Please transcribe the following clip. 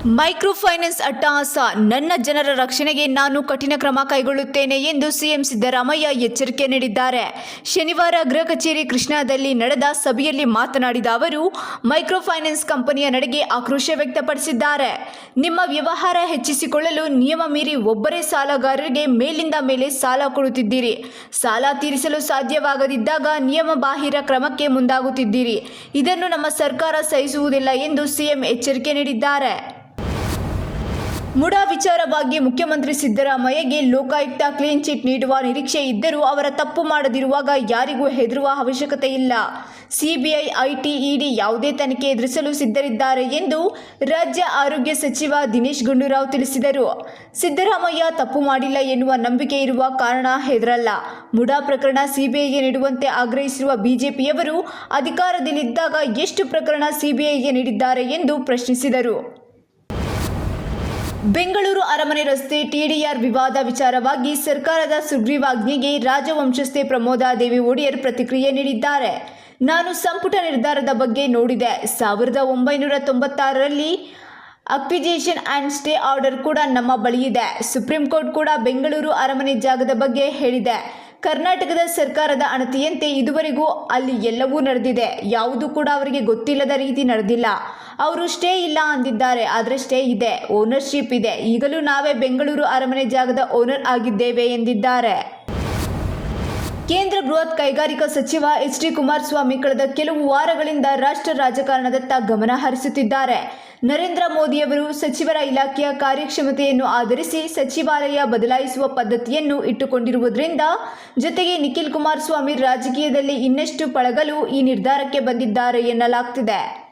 Micro finance ಅಟ್ಟಹಾಸ, ನನ್ನ ಜನರ ರಕ್ಷಣೆಗೆ ನಾನು ಕಠಿಣ ಕ್ರಮ ಕೈಗೊಳ್ಳುತ್ತೇನೆ ಎಂದು ಸಿಎಂ ಸಿದ್ದರಾಮಯ್ಯ ಎಚ್ಚರಿಕೆ ನೀಡಿದ್ದಾರೆ. ಶನಿವಾರ ಗೃಹ ಕಚೇರಿ ಕೃಷ್ಣಾದಲ್ಲಿ ನಡೆದ ಸಭೆಯಲ್ಲಿ ಮಾತನಾಡಿದ ಅವರು, ಮೈಕ್ರೋ ಫೈನಾನ್ಸ್ ಕಂಪನಿಯ ನಡೆಗೆ ಆಕ್ರೋಶ ವ್ಯಕ್ತಪಡಿಸಿದ್ದಾರೆ. ನಿಮ್ಮ ವ್ಯವಹಾರ ಹೆಚ್ಚಿಸಿಕೊಳ್ಳಲು ನಿಯಮ ಮೀರಿ ಒಬ್ಬರೇ ಸಾಲಗಾರರಿಗೆ ಮೇಲಿಂದ ಮೇಲೆ ಸಾಲ ಕೊಡುತ್ತಿದ್ದೀರಿ. ಸಾಲ ತೀರಿಸಲು ಸಾಧ್ಯವಾಗದಿದ್ದಾಗ ನಿಯಮ ಬಾಹಿರ ಕ್ರಮಕ್ಕೆ ಮುಂದಾಗುತ್ತಿದ್ದೀರಿ. ಇದನ್ನು ನಮ್ಮ ಸರ್ಕಾರ ಸಹಿಸುವುದಿಲ್ಲ ಎಂದು ಸಿಎಂ ಎಚ್ಚರಿಕೆ ನೀಡಿದ್ದಾರೆ. ಮುಡಾ ವಿಚಾರವಾಗಿ ಮುಖ್ಯಮಂತ್ರಿ ಸಿದ್ದರಾಮಯ್ಯಗೆ ಲೋಕಾಯುಕ್ತ ಕ್ಲೀನ್ ಚಿಟ್ ನೀಡುವ ನಿರೀಕ್ಷೆ ಇದ್ದರೂ ಅವರ ತಪ್ಪು ಮಾಡದಿರುವಾಗ ಯಾರಿಗೂ ಹೆದರುವ ಅವಶ್ಯಕತೆ ಇಲ್ಲ. ಸಿಬಿಐ, ಐಟಿ, ಇಡಿ ಯಾವುದೇ ತನಿಖೆ ಎದುರಿಸಲು ಸಿದ್ಧರಿದ್ದಾರೆ ಎಂದು ರಾಜ್ಯ ಆರೋಗ್ಯ ಸಚಿವ ದಿನೇಶ್ ಗುಂಡೂರಾವ್ ತಿಳಿಸಿದರು. ಸಿದ್ದರಾಮಯ್ಯ ತಪ್ಪು ಮಾಡಿಲ್ಲ ಎನ್ನುವ ನಂಬಿಕೆ ಇರುವ ಕಾರಣ ಹೆದರಲ್ಲ. ಮುಡಾ ಪ್ರಕರಣ ಸಿಬಿಐಗೆ ನೀಡುವಂತೆ ಆಗ್ರಹಿಸಿರುವ ಬಿಜೆಪಿಯವರು ಅಧಿಕಾರದಲ್ಲಿದ್ದಾಗ ಎಷ್ಟು ಪ್ರಕರಣ ಸಿಬಿಐಗೆ ನೀಡಿದ್ದಾರೆ ಎಂದು ಪ್ರಶ್ನಿಸಿದರು. ಬೆಂಗಳೂರು ಅರಮನೆ ರಸ್ತೆ ಟಿಡಿಆರ್ ವಿವಾದ ವಿಚಾರವಾಗಿ ಸರ್ಕಾರದ ಸುಗ್ರೀವಾಜ್ಞೆಗೆ ರಾಜವಂಶಸ್ಥೆ ಪ್ರಮೋದಾದೇವಿ ಒಡೆಯರ್ ಪ್ರತಿಕ್ರಿಯೆ ನೀಡಿದ್ದಾರೆ. ನಾನು ಸಂಪುಟ ನಿರ್ಧಾರದ ಬಗ್ಗೆ ನೋಡಿದೆ. 1996ರಲ್ಲಿ ಅಕ್ವಿಜಿಷನ್ ಆ್ಯಂಡ್ ಸ್ಟೇ ಆರ್ಡರ್ ಕೂಡ ನಮ್ಮ ಬಳಿಯಿದೆ. ಸುಪ್ರೀಂ ಕೋರ್ಟ್ ಕೂಡ ಬೆಂಗಳೂರು ಅರಮನೆ ಜಾಗದ ಬಗ್ಗೆ ಹೇಳಿದೆ. ಕರ್ನಾಟಕದ ಸರ್ಕಾರದ ಅಣತಿಯಂತೆ ಇದುವರೆಗೂ ಅಲ್ಲಿ ಎಲ್ಲವೂ ನಡೆದಿದೆ. ಯಾವುದೂ ಕೂಡ ಅವರಿಗೆ ಗೊತ್ತಿಲ್ಲದ ರೀತಿ ನಡೆದಿಲ್ಲ. ಅವರು ಸ್ಟೇ ಇಲ್ಲ ಅಂದಿದ್ದಾರೆ, ಆದರೆ ಸ್ಟೇ ಇದೆ, ಓನರ್ಶಿಪ್ ಇದೆ. ಈಗಲೂ ನಾವೇ ಬೆಂಗಳೂರು ಅರಮನೆ ಜಾಗದ ಓನರ್ ಆಗಿದ್ದೇವೆ ಎಂದಿದ್ದಾರೆ. ಕೇಂದ್ರ ಬೃಹತ್ ಕೈಗಾರಿಕಾ ಸಚಿವ ಎಚ್.ಡಿ. ಕುಮಾರಸ್ವಾಮಿ ಕಳೆದ ಕೆಲವು ವಾರಗಳಿಂದ ರಾಷ್ಟ್ರ ರಾಜಕಾರಣದತ್ತ ಗಮನ ಹರಿಸುತ್ತಿದ್ದಾರೆ. ನರೇಂದ್ರ ಮೋದಿಯವರು ಸಚಿವರ ಇಲಾಖೆಯ ಕಾರ್ಯಕ್ಷಮತೆಯನ್ನು ಆಧರಿಸಿ ಸಚಿವಾಲಯ ಬದಲಾಯಿಸುವ ಪದ್ಧತಿಯನ್ನು ಇಟ್ಟುಕೊಂಡಿರುವುದರಿಂದ ಜೊತೆಗೆ ನಿಖಿಲ್ ಕುಮಾರಸ್ವಾಮಿ ರಾಜಕೀಯದಲ್ಲಿ ಇನ್ನಷ್ಟು ಪಳಗಲು ಈ ನಿರ್ಧಾರಕ್ಕೆ ಬಂದಿದ್ದಾರೆ ಎನ್ನಲಾಗ್ತಿದೆ.